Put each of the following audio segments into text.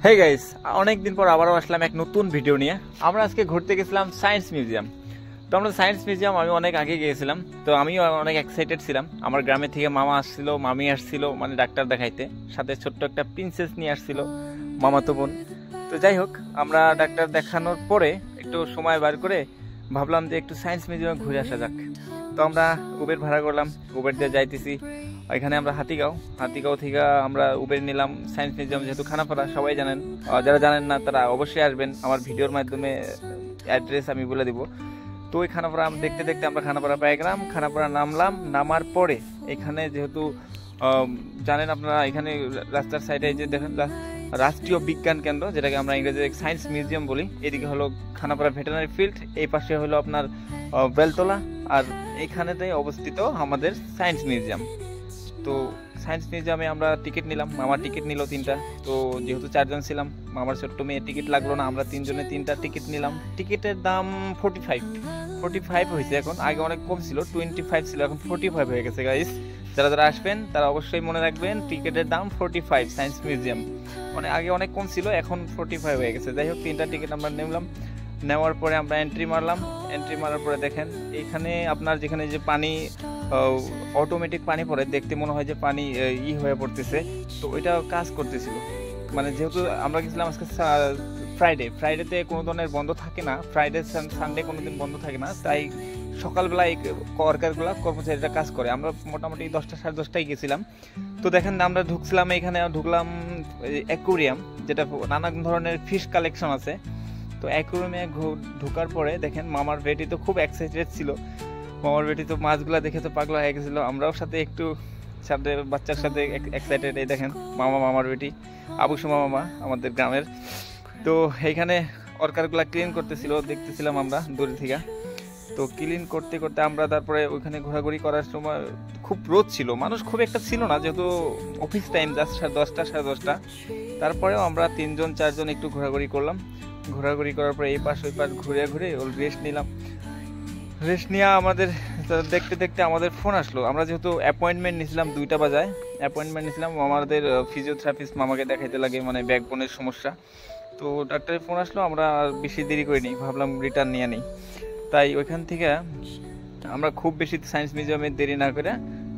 Hey guys, অনেকদিন পর আবারও আসলাম এক নতুন ভিডিও নিয়ে। আমরা আজকে ঘুরতে গেছিলাম সায়েন্স মিউজিয়াম। তো আমরা সায়েন্স মিউজিয়াম আমি অনেক আগে গিয়েছিলাম, তো আমিও অনেক এক্সাইটেড ছিলাম। আমার গ্রামে থেকে মামা আসছিল, মামি আসছিল, মানে ডাক্তার দেখাইতে, সাথে ছোট্ট একটা প্রিন্সেস নিয়ে আসছিল, মামাতো বোন। তো যাই হোক, আমরা ডাক্তার দেখানোর পরে একটু সময় বার করে ভাবলাম যে একটু সায়েন্স মিউজিয়ামে ঘুরে আসা যাক। তো আমরা উবের ভাড়া করলাম, উবের দিয়ে যাইতেছি। এখানে আমরা হাতিগাঁও থেকে আমরা উবের নিলাম সায়েন্স মিউজিয়াম, যেহেতু খানাপাড়া সবাই জানেন। যারা জানেন না তারা অবশ্যই আসবেন, আমার ভিডিওর মাধ্যমে অ্যাড্রেস আমি বলে দিব। তো ওই খানাপাড়া দেখতে দেখতে আমরা খানাপাড়া পেয়ে গেলাম, খানাপাড়া নামলাম। নামার পরে এখানে যেহেতু জানেন আপনারা, এখানে রাস্তার সাইডে যে দেখেন রাষ্ট্রীয় বিজ্ঞান কেন্দ্র, যেটাকে আমরা ইংরেজিতে সায়েন্স মিউজিয়াম বলি। এদিকে হলো খানাপাড়া ভেটেরিনারি ফিল্ড, এই পাশে হলো আপনার বেলতলা, আর এইখানেতে অবস্থিত আমাদের সায়েন্স মিউজিয়াম। তো সায়েন্স মিউজিয়ামে আমরা টিকিট নিলাম, মামার টিকিট নিল 3টা। তো যেহেতু 4জন ছিলাম, মামার ছোট্ট মেয়ে টিকিট লাগলো না, আমরা 3জনে 3টা টিকিট নিলাম। টিকিটের দাম 45 হয়েছে এখন, আগে অনেক কম ছিল, 25 ছিল, এখন 45 হয়ে গেছে গাইস। যারা যারা আসবেন তারা অবশ্যই মনে রাখবেন, টিকিটের দাম 45 সায়েন্স মিউজিয়াম। মানে আগে অনেক কম ছিল, এখন 45 হয়ে গেছে। যাই হোক, 3টা টিকিট আমরা নিলাম। নেওয়ার পরে আমরা এন্ট্রি মারলাম। এন্ট্রি মারার পরে দেখেন এখানে আপনার যেখানে যে পানি অটোমেটিক পানি পড়ে, দেখতে মনে হয় যে পানি হয়ে পড়তেছে, তো ওইটা কাজ করতেছিল। মানে যেহেতু আমরা গেছিলাম আজকে ফ্রাইডেতে কোনো ধরনের বন্ধ থাকে না, ফ্রাইডে সানডে কোনো দিন বন্ধ থাকে না, তাই সকালবেলা এই কর্মচারীরা কাজ করে। আমরা মোটামুটি 10টা সাড়ে 10টায় গেছিলাম। তো দেখেন আমরা ঢুকলাম অ্যাকুরিয়াম, যেটা নানান ধরনের ফিশ কালেকশন আছে। তো অ্যাকুরিয়ামে ঢোকার পরে দেখেন মামার বেটি তো খুব এক্সাইটেড ছিল। মামার বেটি তো মাছগুলা দেখে তো পাগলা হয়ে গেছিলো, আমরাও সাথে বাচ্চার সাথে এক্সাইটেড। এই দেখেন মামার বেটি আবু সুমা মামা আমাদের গ্রামের। তো এইখানে অর্কারগুলা ক্লিন করতেছিল, দেখতেছিলাম আমরা দূরে থেকে। তো ক্লিন করতে করতে আমরা তারপরে ওইখানে ঘোরাঘুরি করার সময় খুব রোদ ছিল, মানুষ খুব একটা ছিল না, যেহেতু অফিস টাইম জাস্ট 10টা সাড়ে 10টা। তারপরেও আমরা 3জন 4জন একটু ঘোরাঘুরি করলাম। ঘোরাঘুরি করার পরে এই পাশ ওই পাশ ঘুরে রেস্ট নিলাম। রেস্ট নিয়ে আমাদের দেখতে দেখতে আমাদের ফোন আসলো। আমরা যেহেতু অ্যাপয়েন্টমেন্ট নিয়েছিলাম 2টা বাজায়, অ্যাপয়েন্টমেন্ট নিয়েছিলাম আমাদের ফিজিওথেরাপিস্ট মামাকে দেখাইতে লাগে, মানে ব্যাকবোনের সমস্যা। তো ডাক্তারের ফোন আসলো, আমরা বেশি দেরি করিনি, ভাবলাম রিটার্ন নিয়ে নিই। তাই ওইখান থেকে আমরা খুব বেশি সায়েন্স মিউজিয়ামে দেরি না করে,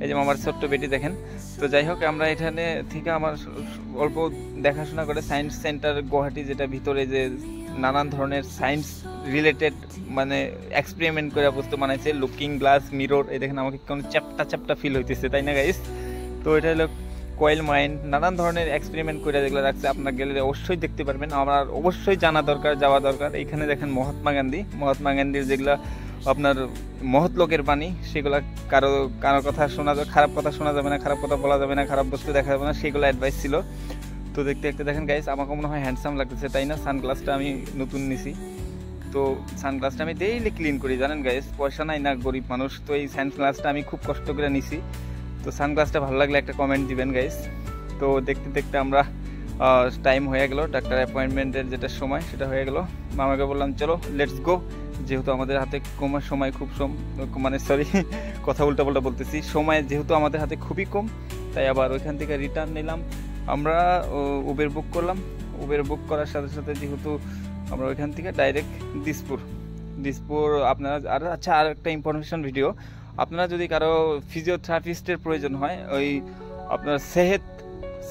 এই যে মামার ছোট্ট বেটি দেখেন। তো যাই হোক, আমরা এখানে থেকে আমার অল্প দেখাশোনা করে সায়েন্স সেন্টার গুয়াহাটি, যেটা ভিতরে যে নানান ধরনের সায়েন্স রিলেটেড মানে এক্সপেরিমেন্ট করে বস্তু বানাইছে, লুকিং গ্লাস, মিরর, এই দেখেন আমাকে কোনো চ্যাপটা ফিল হইতেছে, তাই না গাইস? তো এটা হলো কয়েল মাইন, নানান ধরনের এক্সপেরিমেন্ট করে যেগুলো রাখছে, আপনার গেলে অবশ্যই দেখতে পারবেন। আমার অবশ্যই জানা দরকার, যাওয়া দরকার। এইখানে দেখেন মহাত্মা গান্ধীর যেগুলো আপনার মহৎ লোকের বাণী, সেগুলো কারো কথা শোনা যাবে, খারাপ কথা শোনা যাবে না, খারাপ কথা বলা যাবে না, খারাপ বস্তু দেখা যাবে না, সেগুলো অ্যাডভাইস ছিল। তো দেখতে দেখতে দেখেন গাইস, আমাকে মনে হয় হ্যান্ডসাম লাগতেছে, তাই না? সানগ্লাসটা আমি নতুন নিছি, তো সানগ্লাসটা আমি ডেইলি ক্লিন করি, জানেন গাইস, পয়সা নাই না, গরিব মানুষ। তো এই সানগ্লাসটা আমি খুব কষ্ট করে নিছি। তো সানগ্লাসটা ভালো লাগলে একটা কমেন্ট দিবেন গাইস। তো দেখতে দেখতে আমরা টাইম হয়ে গেল, ডাক্তার অ্যাপয়েন্টমেন্টের যেটা সময় সেটা হয়ে গেল। মামাকে বললাম চলো লেটস গো, যেহেতু আমাদের হাতে সময় খুব কথা উল্টাপাল্টা বলতেছি, সময় যেহেতু আমাদের হাতে খুবই কম, তাই আবার ওইখান থেকে রিটার্ন নিলাম। আমরা উবের বুক করলাম। উবের বুক করার সাথে সাথে যেহেতু আমরা ওইখান থেকে ডাইরেক্ট দিসপুর আপনারা। আর একটা ইনফরমেশন ভিডিও, আপনারা যদি কারো ফিজিওথেরাপিস্টের প্রয়োজন হয়, ওই আপনার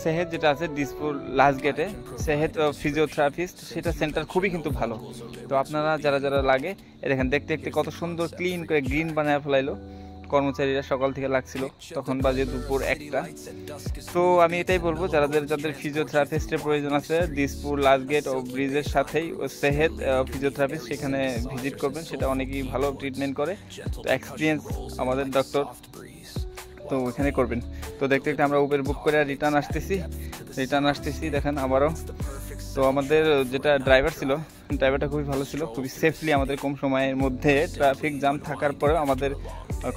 সেহেদ যেটা আছে দিসপুর লাস্ট গেটে, সেহেদ ফিজিওথেরাপিস্ট, সেটা সেন্টার খুবই কিন্তু ভালো। তো আপনারা যারা যারা লাগে, দেখেন দেখতে দেখতে কত সুন্দর ক্লিন করে গ্রিন বানায় ফেলাইলো। কর্মচারীরা সকাল থেকে লাগছিল, তখন বাজে দুপুর 1টা। তো আমি এটাই বলবো, যাদের ফিজিওথেরাপিস্টের প্রয়োজন আছে, দিসপুর লাস্ট গেট ও ব্রিজের সাথেই সেহেদ ফিজিওথেরাপিস্ট, সেখানে ভিজিট করবেন, সেটা অনেকেই ভালো ট্রিটমেন্ট করে। তো এক্সপিরিয়েন্স আমাদের ডক্টর, তো ওইখানে করবেন। তো দেখতে দেখতে আমরা উবের বুক করে রিটার্ন আসতেছি দেখেন আবারও। তো আমাদের যেটা ড্রাইভার ছিল, ড্রাইভারটা খুবই ভালো ছিল, খুবই সেফলি আমাদের কম সময়ের মধ্যে ট্রাফিক জ্যাম থাকার পরেও আমাদের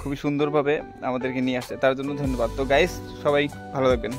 খুবই সুন্দরভাবে আমাদেরকে নিয়ে আসছে, তার জন্য ধন্যবাদ। তো গাইস, সবাই ভালো থাকবেন।